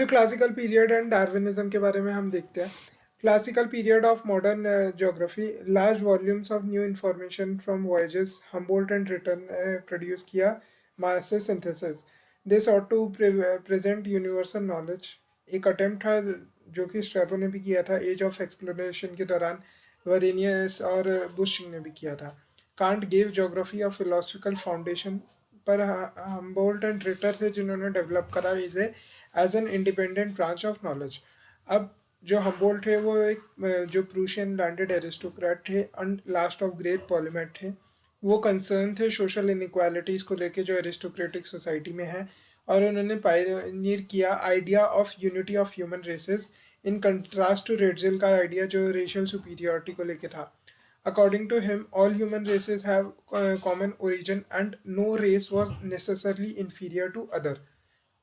जो classical period and Darwinism के बारे में हम देखते हैं। Classical period of modern geography, large volumes of new information from voyages Humboldt and Ritter produce किया massive synthesis. This ought to present universal knowledge. एक attempt था जो कि स्ट्रैबो ने भी किया था एज ऑफ एक्सप्लोरेशन के दौरान। वरेनियस और बुश ने भी किया था। Kant gave geography of philosophical foundation, पर हम्बोल्ट एंड रिटर थे जिन्होंने डेवलप करा इसे as an independent branch of knowledge. अब जो हम्बोल्ट थे वो एक जो प्रूशियन लैंडेड एरिस्टोक्रेट थे and last of great polymath थे। वो कंसर्न थे सोशल इनइक्वालिटीज़ को लेके जो एरिस्टोक्रेटिक सोसाइटी में है, और उन्होंने पायनियर किया idea of unity of human races in contrast to Ratzel का आइडिया जो रेशियल सुपीरियरिटी को लेके था। According to him, all human races have common origin and no race was necessarily inferior to other.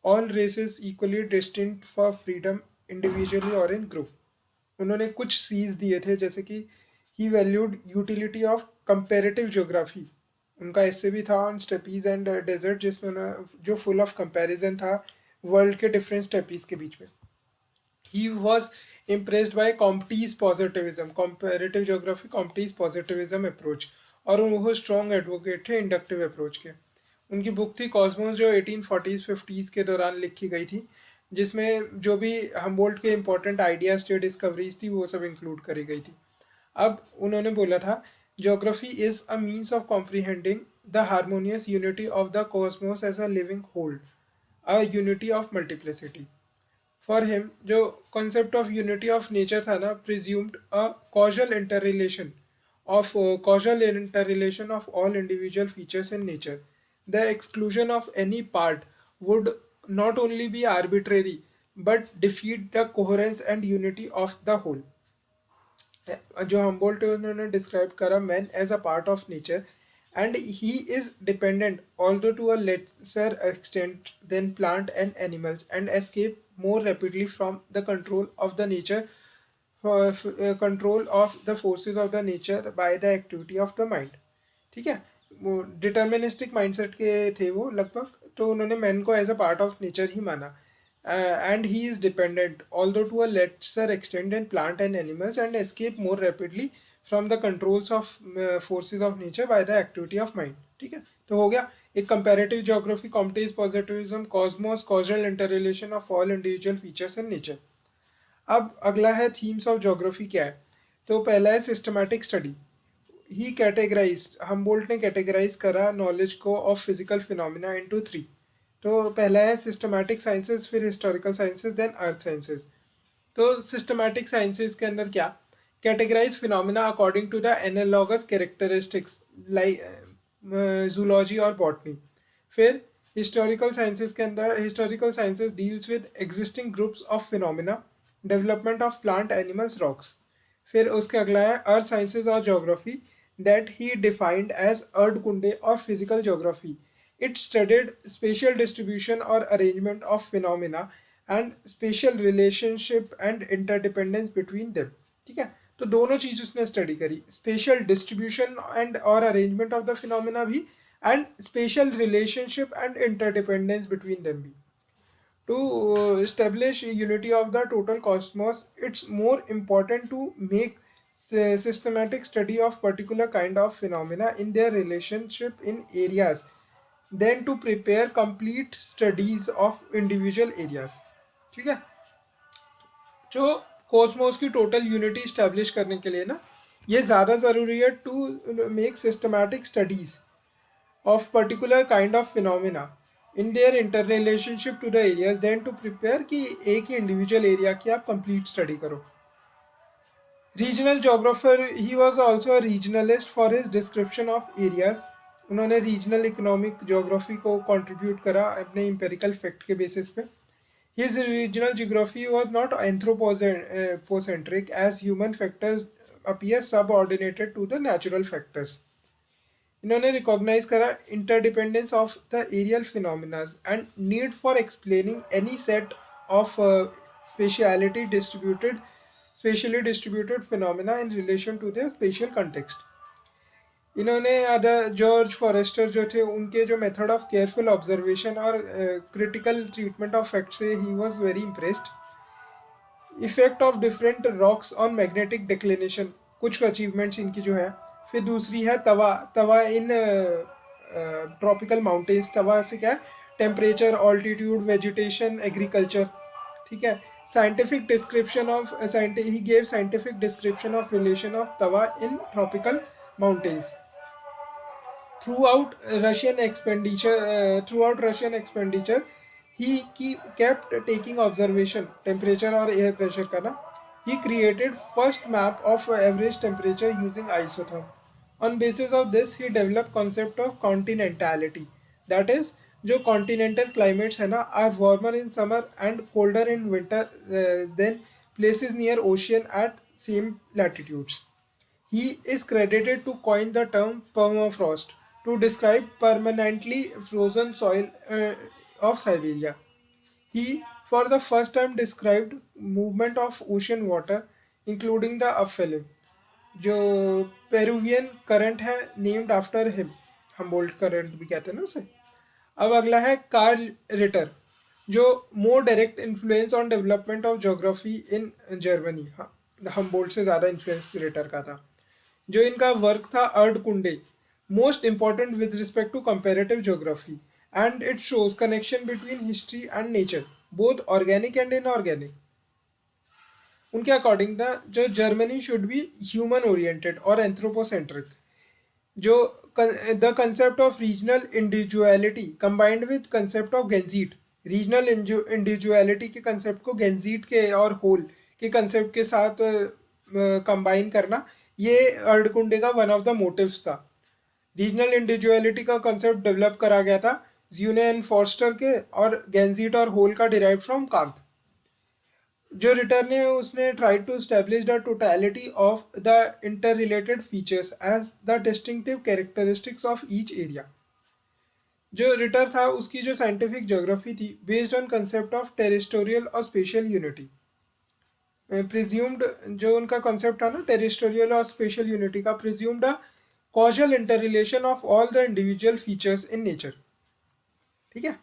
All races equally destined for freedom individually or in group. उन्होंने कुछ seize दिए थे, जैसे कि he valued utility of comparative geography. उनका इससे भी था ऑन स्टेपीज एंड डेजर्ट, जिसमें जो फुल ऑफ कंपैरिजन था वर्ल्ड के डिफरेंट स्टेपीज के बीच में। He was impressed by Comte's positivism, comparative geography, Comte's positivism approach, और वो स्ट्रॉन्ग एडवोकेट थे इंडक्टिव अप्रोच के। उनकी बुक थी कॉस्मोस जो 1840s 50s के दौरान लिखी गई थी, जिसमें जो भी हम्बोल्ट के इंपॉर्टेंट आइडियाज थे, डिस्कवरीज थी, वो सब इंक्लूड करी गई थी। अब उन्होंने बोला था geography is a means of comprehending the harmonious unity of the cosmos as a living whole, a unity of multiplicity. For him जो concept of unity of nature था ना, presumed a causal interrelation of all individual features in nature. The exclusion of any part would not only be arbitrary but defeat the coherence and unity of the whole. जो Humboldt उन्होंने describe करा man as a part of nature, and he is dependent although to a lesser extent than plant and animals and escape more rapidly from the control of the nature, control of the forces of the nature by the activity of the mind। ठीक है, वो deterministic mindset के थे वो लगभग, तो उन्होंने man को as a part of nature ही माना। And he is dependent although to a lesser extent in plant and animals and escape more rapidly from the controls of forces of nature by the activity of mind. ठीक है, तो हो गया एक comparative geography, Comte's positivism, cosmos, causal interrelation of all individual features in nature. अब अगला है themes of geography क्या है। तो पहला है systematic study. He categorise, Humboldt ने कैटेगराइज करा नॉलेज को ऑफ फिजिकल फिनोमिना इनटू 3। तो पहला है सिस्टमैटिक साइंसेस, फिर historical sciences, then earth sciences. तो सिस्टमैटिक साइंसेस के अंदर क्या, categorise phenomena according to the analogous characteristics like zoology और बॉटनी। फिर हिस्टोरिकल साइंसेस के अंदर historical sciences deals with existing groups of phenomena, development of plant animals rocks. फिर उसके अगला है अर्थ साइंसेस और geography, that he defined as Erdkunde और physical geography. It studied spatial distribution और arrangement of phenomena and spatial relationship and interdependence between them. ठीक है, तो दोनों चीज उसने स्टडी करी, स्पेशल डिस्ट्रीब्यूशन एंड और अरेंजमेंट ऑफ द फिनोमिना भी, and spatial relationship and interdependence between them भी। To establish unity of the total cosmos, it's more important to make systematic study of particular kind of phenomena in their relationship in areas than to prepare complete studies of individual areas। ठीक है, जो Cosmos की total unity establish करने के लिए ना, ये ज़्यादा ज़रूरी है to make systematic studies of particular kind of phenomena in their interrelationship to the areas than to prepare कि एक ही इंडिविजुअल एरिया की आप कंप्लीट स्टडी करो। Regional geographer, he was also a regionalist for his description of areas. उन्होंने regional economic geography को contribute करा अपने इम्पेरिकल फैक्ट के बेसिस पे। His regional geography was not anthropocentric as human factors appear subordinated to the natural factors। इन्होंने recognise करा interdependence of the areal phenomena and need for explaining any set of spatially distributed phenomena in relation to their spatial context. इन्होंने other George Forster जो थे उनके जो method of careful observation और critical treatment of fact से he was very impressed. Effect of different rocks on magnetic declination, कुछ achievements इनकी जो है. फिर दूसरी है तवा. तवा इन ट्रॉपिकल माउंटेन्स. तवा से क्या है, टेम्परेचर, ऑल्टीट्यूड, वेजिटेशन, एग्रीकल्चर. ठीक है. Scientific description of he gave scientific description of relation of Tawa in tropical mountains. Throughout Russian expenditure, kept taking observation, temperature और air pressure का ना. He created first map of average temperature using isotherm. On basis of this, he developed concept of continentality. That is, जो continental climates है ना are warmer in summer and colder in winter than places near ocean at same latitudes. He is credited to coin the term permafrost to describe permanently frozen soil of Siberia. He, for the first time, described movement of ocean water, including the upwelling. जो Peruvian current है named after him, Humboldt current भी कहते हैं ना उसे. अब अगला है कार्ल रिटर, जो more direct influence on development of geography in Germany. हाँ, हमबोल्ट से ज़्यादा इन्फ्लुएंस रिटर का था. जो इनका वर्क था Erdkunde, most important with respect to comparative geography, and it shows connection between history and nature, both organic and inorganic. उनके according ना जो Germany should be human oriented और एंथ्रोपोसेंट्रिक. जो the concept of regional individuality combined with concept of Ganzheit. Regional individuality के concept को Ganzheit के और whole के कंसेप्ट के साथ कंबाइन करना, ये अर्डकुंडे का वन ऑफ द मोटिव्स था. रीजनल इंडिविजुअलिटी का कंसेप्ट डेवलप करा गया था ज्यूने एंड फॉर्स्टर के, और गेंजीट और होल का डिराइव फ्रॉम कांत. जो रिटर्न है उसने try to establish the totality of the inter related features as the distinctive characteristics of each area. जो रिटर था उसकी जो साइंटिफिक ज्योग्राफी थी based on concept of territorial और स्पेशल यूनिटी. प्रिज्यूम्ड जो उनका कॉन्सेप्ट था ना टेरिस्टोरियल और स्पेशल यूनिटी का, presumed a causal interrelation of all the individual features in nature. ठीक है.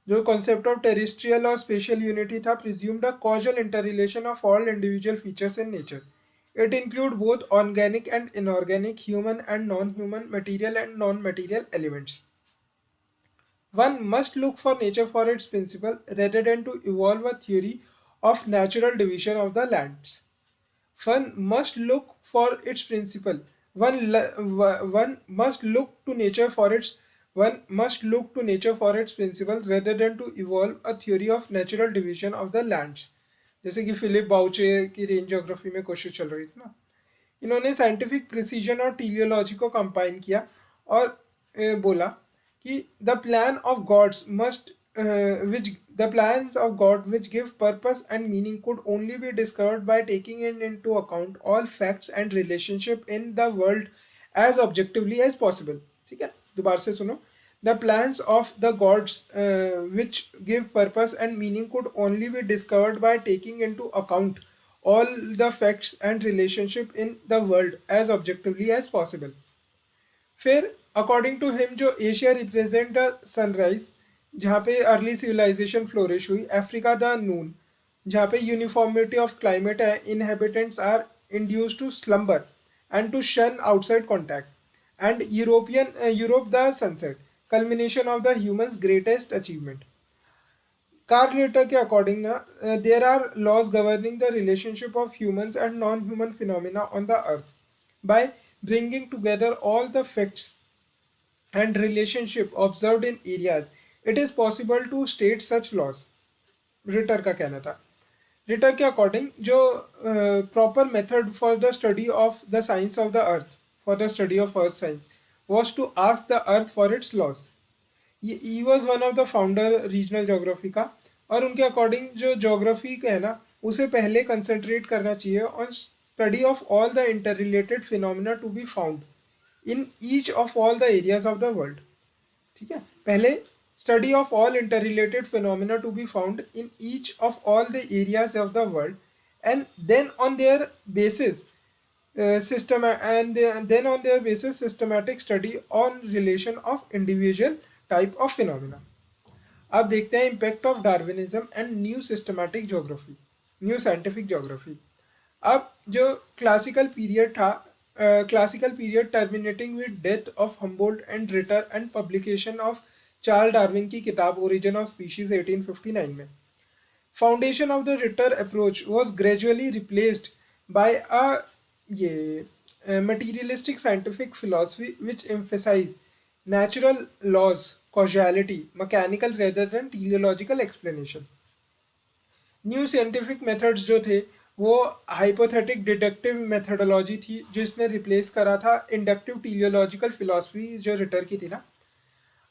जो कॉन्सेप्ट ऑफ टेरिस्ट्रियल और स्पेशल यूनिटी था, presumed a causal interrelation of all individual features in nature. It include both organic and inorganic, human and non human, material and non material elements. One must look for nature for its principle rather than to evolve a theory of natural division of the lands. One must look for its principle. One must look to nature for its one must look to nature for its principle rather than to evolve a theory of natural division of the lands. जैसे कि Philip बाउचे की range geography में कोशिश चल रही थी ना. इन्होंने साइंटिफिक प्रिसीजन और टीलियोलॉजी को कंबाइन किया और बोला कि the plan of gods must which the plans of God which give purpose and meaning could only be discovered by taking into account all facts and relationship in the world as objectively as possible. ठीक है, दोबारा से सुनो. The plans of the gods which give purpose and meaning could only be discovered by taking into account all the facts and relationship in the world as objectively as possible. फिर according to him जो Asia represent the sunrise, जहाँ पे early civilisation flourish हुई. Africa the noon, जहाँ पे uniformity of climate है. Inhabitants are induce to slumber and to shun outside contact. And Europe the sunset, culmination of the human's greatest achievement. Carl Ritter के according ना there are laws governing the relationship of humans and non human phenomena on the earth. By bringing together all the facts and relationship observed in areas, it is possible to state such laws. Ritter का कहना था. Ritter के according जो proper method for the study of the science of the earth, for the study of earth science, was to ask the earth for its laws. He was one of the founder regional geography का. और उनके according जो geography का है ना उसे पहले concentrate करना चाहिए on study of all the interrelated phenomena to be found in each of all the areas of the world. ठीक है, पहले study of all interrelated phenomena to be found in each of all the areas of the world, and then on their basis system, and then on their basis systematic study on relation of individual type of phenomena. अब देखते हैं impact of Darwinism and new systematic geography, new scientific geography. अब जो classical period था, classical period terminating with death of Humboldt and Ritter and publication of Charles Darwin की किताब origin of species 1859 में, foundation of the Ritter approach was gradually replaced by a materialistic scientific philosophy which emphasized natural laws, causality, mechanical rather than teleological explanation. New scientific methods जो थे वो hypothetic deductive methodology थी, जिसने replace करा था inductive teleological philosophy जो Ritter की थी ना।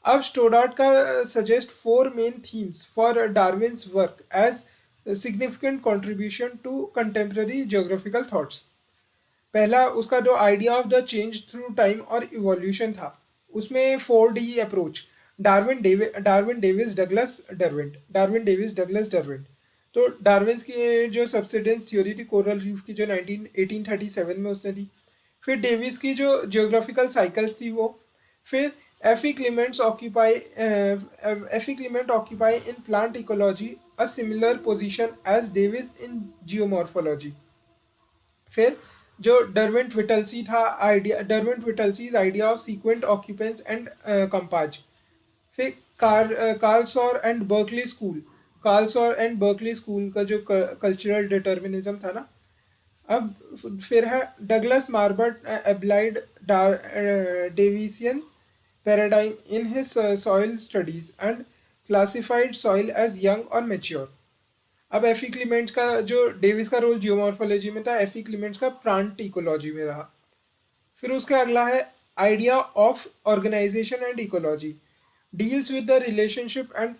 अब स्टोडार्ट का suggest 4 main themes for Darwin's work as significant contribution to contemporary geographical thoughts. पहला उसका जो idea of the change through time और इवोल्यूशन था, उसमें 4D approach, Darwin Davis Douglas Derwent. तो डार्विन्स की जो सब्सिडेंस थ्योरी थी कोरल रीफ की, जो 1837 में उसने दी। फिर डेविस की जो जियोग्राफिकल साइकिल्स थी वो। फिर F E Clement occupy in plant ecology a similar position as Davis in geomorphology. फिर जो डरविंट विटलसी था idea, Derwent Whittlesey's idea of sequent occupance and compage. फिर कार्लसॉर एंड बर्कली स्कूल का जो कल्चरल डिटर्मिनिज्म था ना। अब फिर है Douglas Marbut applied Davisian paradigm in his soil studies and classified soil as young और मेच्योर। अब एफी क्लीमेंट्स का जो डेविस का रोल जियोमॉर्फोलॉजी में था, एफी क्लीमेंट्स का प्लांट इकोलॉजी में रहा। फिर उसका अगला है idea of organisation and ecology, deals with the relationship and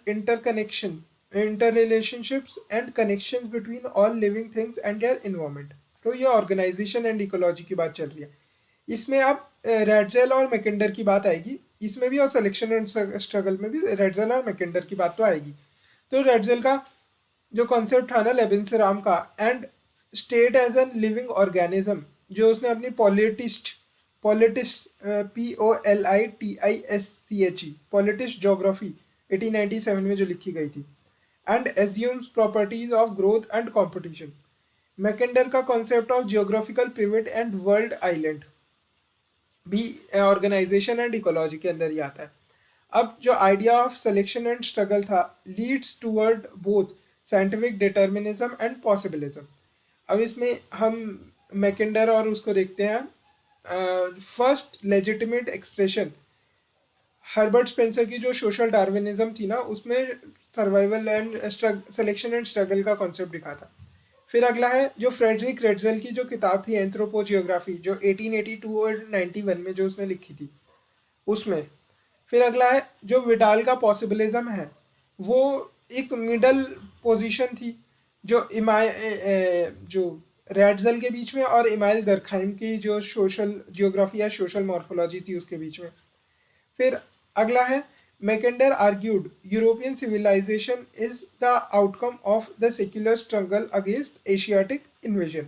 interrelationships and connections between all living things and their environment। तो ये ऑर्गेनाइजेशन एंड इकोलॉजी की बात चल रही है। इसमें अब रेडजेल और मैकेंडर की बात आएगी इसमें भी, और सिलेक्शन एंड स्ट्रगल में भी रेडजेल और मैकेंडर की बात तो आएगी। तो रेडजेल का जो कॉन्सेप्ट था ना लेविन्सराम का, and state as an living organism, जो उसने अपनी पॉलिटिस्ट पॉलिटिस्ट ज्योग्राफी 1897 में जो लिखी गई थी, and assumes properties of growth and competition. Mackinder का concept of geographical pivot and world island भी ऑर्गेनाइजेशन एंड इकोलॉजी के अंदर ही आता है। अब जो idea of selection and struggle था, leads toward both scientific determinism and possibilism. अब इसमें हम मैकेंडर और उसको देखते हैं। First legitimate expression, Herbert Spencer की जो सोशल डार्विनिज्म थी ना, उसमें survival and selection and struggle का कॉन्सेप्ट दिखा था। फिर अगला है जो फ्रेडरिक रेडजेल की जो किताब थी एंथ्रोपोजियोग्राफी, जो 1882 और 91 में जो उसने लिखी थी उसमें। फिर अगला है जो विडाल का पॉसिबिलिज्म है, वो एक मिडल पोजीशन थी जो जो रेडजेल के बीच में और इमाइल दरखाइम की जो सोशल जियोग्राफी या सोशल मॉर्फोलॉजी थी उसके बीच में। फिर अगला है Mackinder argued European civilisation is the outcome of the secular struggle against Asiatic invasion.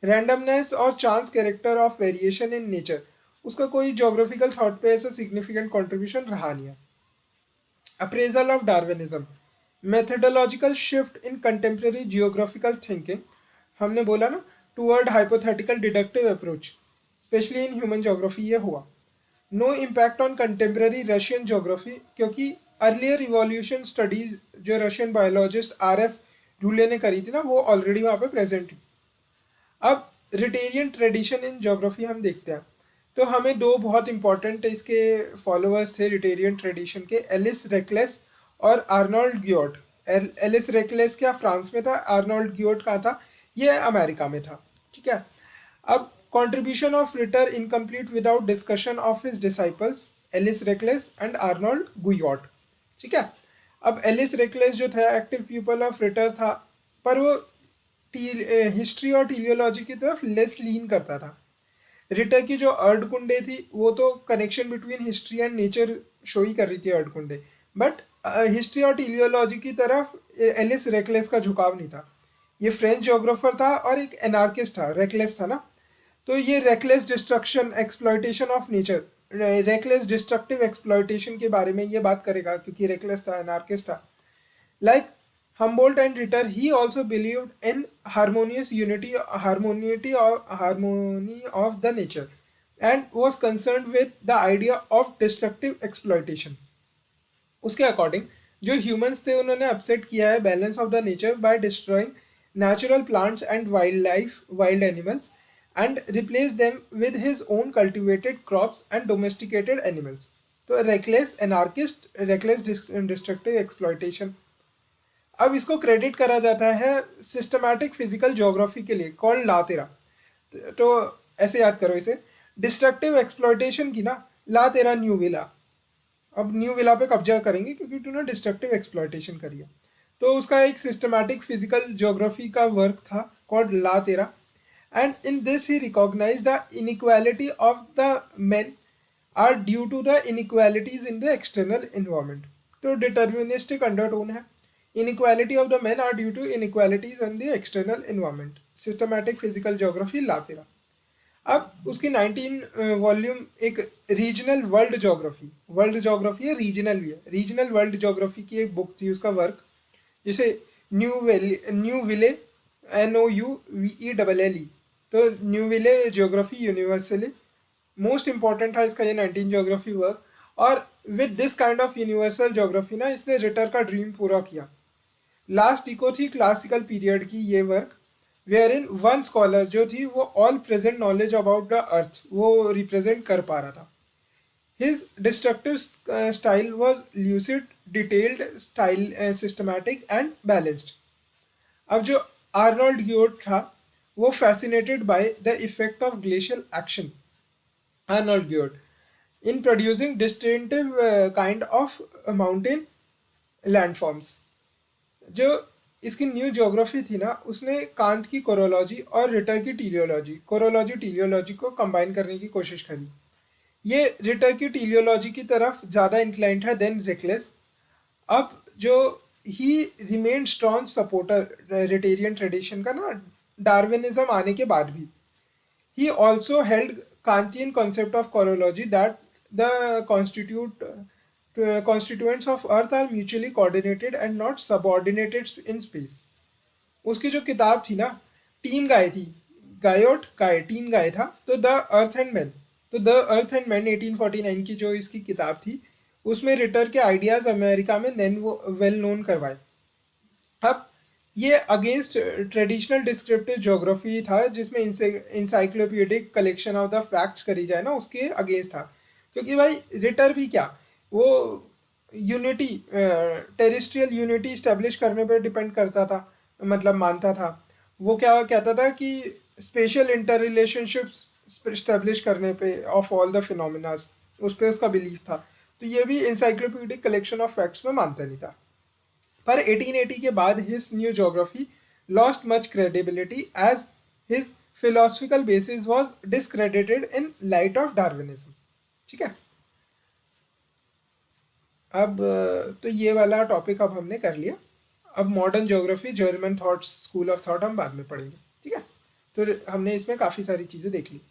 Randomness और chance character of variation in nature, उसका कोई जोग्राफिकल थॉट पे ऐसा सिग्निफिकेंट कंट्रीब्यूशन रहा नहीं है। Appraisal of Darwinism, methodological shift in contemporary geographical thinking, हमने बोला ना, toward hypothetical deductive approach, specially in human geography ये हुआ। No impact on contemporary Russian geography, क्योंकि अर्लियर इवोल्यूशन स्टडीज जो रशियन बायोलॉजिस्ट RF ढूले ने करी थी ना, वो ऑलरेडी वहाँ पे प्रेजेंट थी। अब रिटेरियन ट्रेडिशन इन ज्योग्राफी हम देखते हैं, तो हमें दो बहुत इंपॉर्टेंट इसके फॉलोअर्स थे रिटेरियन ट्रेडिशन के, एलिस रेकलेस और आर्नोल्ड ग्योट। एलिस रेकलेस क्या फ्रांस में था, आर्नोल्ड ग्योट कहाँ था, ये अमेरिका में था। ठीक है। अब contribution of Ritter incomplete without discussion of his disciples Elisee Reclus and Arnold Guyot. ठीक है। अब एलिस रेकलेस जो था एक्टिव पीपल ऑफ रिटर था, पर वो हिस्ट्री और टीलियोलॉजी की तरफ लेस लीन करता था। रिटर की जो अर्धकुंडे थी वो तो connection between history and nature show ही कर रही थी अर्धकुंडे, बट हिस्ट्री और टीलियोलॉजी की तरफ एलिस रेकलेस का झुकाव नहीं था। ये फ्रेंच जोग्राफर था और एक एनार्किस्ट था, रेकलेस था ना। तो ये reckless destruction exploitation of nature, reckless destructive exploitation के बारे में ये बात करेगा, क्योंकि रेकलेस था, एनार्किस्ट था. Like Humboldt and Ritter, he also believed in harmony of the nature, and was concerned with the idea of destructive exploitation. उसके अकॉर्डिंग जो ह्यूमंस थे उन्होंने अपसेट किया है balance of the nature by destroying natural plants and wild life, wild animals, and replace them with his own cultivated crops and domesticated animals. तो Reclus anarchist, Reclus destructive exploitation. अब इसको credit करा जाता है systematic physical geography के लिए, called लातेरा. तो ऐसे याद करो इसे, डिस्ट्रक्टिव एक्सप्लॉयटेशन की ना, लातेरा न्यू विला. अब न्यू विला पे कब्जा करेंगे क्योंकि तूने डिस्ट्रक्टिव एक्सप्लॉयटेशन करी है. तो उसका एक सिस्टमैटिक फिजिकल ज्योग्राफी का वर्क था called La Terre, and in this he recognise the inequality of the men are due to the inequalities in the external environment. तो डिटर्मिनिस्टिक अंडरटोन है. Inequality of the men are due to inequalities in the external environment. Systematic physical geography La Terre. अब उसकी 19 volume एक regional world geography है, regional भी है, regional world geography की एक बुक थी, उसका वर्क, जिसे न्यू विले NOUVELLE. तो nouvelle geography universally most important था इसका ये 19 ज्योग्राफी वर्क. और with this kind of universal geography ना, इसने रिटर का ड्रीम पूरा किया. लास्ट इको थी क्लासिकल पीरियड की ये work, where in one scholar जो थी वो all present knowledge about the earth वो रिप्रेजेंट कर पा रहा था. His destructive style was lucid, detailed style, systematic and balanced. अब जो आर्नोल्ड ग्योट था वो fascinated by the effect of glacial action. Arnold Guyot in producing distinctive kind of mountain landforms. जो इसकी न्यू ज्योग्राफी थी ना, उसने कांत की कोरोलॉजी और रिटर की टीलियोलॉजी को कंबाइन करने की कोशिश करी. ये रिटर की टीलियोलॉजी की तरफ ज़्यादा इंक्लाइंट है देन रेकलेस. अब जो he remain strong supporter Ritterian tradition का ना, डार्विनिज्म आने के बाद भी. He also held Kantian concept of chorology that the constituents of Earth are mutually coordinated and not subordinated in space. उसकी जो किताब थी ना, टीम गाय थी, टीम गाय था, तो द अर्थ एंड मैन. तो द अर्थ एंड मैन 1849 की जो इसकी किताब थी, उसमें रिटर के आइडियाज़ अमेरिका में वेल नोन करवाए. अब ये अगेंस्ट ट्रेडिशनल डिस्क्रिप्टिव ज्योग्राफी था, जिसमें इंसाइक्लोपीडिक कलेक्शन ऑफ द फैक्ट्स करी जाए ना, उसके अगेंस्ट था. क्योंकि भाई रिटर भी क्या, वो यूनिटी, टेरिस्ट्रियल यूनिटी इस्टेब्लिश करने पे डिपेंड करता था, मतलब मानता था. वो क्या कहता था कि स्पेशल इंटर रिलेशनशिप्स इस्टेब्लिश करने पे ऑफ ऑल द फिनोमिनास, उस पर उसका बिलीफ था. तो ये भी इंसाइक्लोपीडिक कलेक्शन ऑफ फैक्ट्स में मानता नहीं था. पर 1880 के बाद his new geography lost much credibility as his philosophical basis was discredited in light of Darwinism. ठीक है. अब तो ये वाला टॉपिक अब हमने कर लिया. अब modern geography, German thoughts, school of thought हम बाद में पढ़ेंगे. ठीक है. तो हमने इसमें काफ़ी सारी चीज़ें देख ली.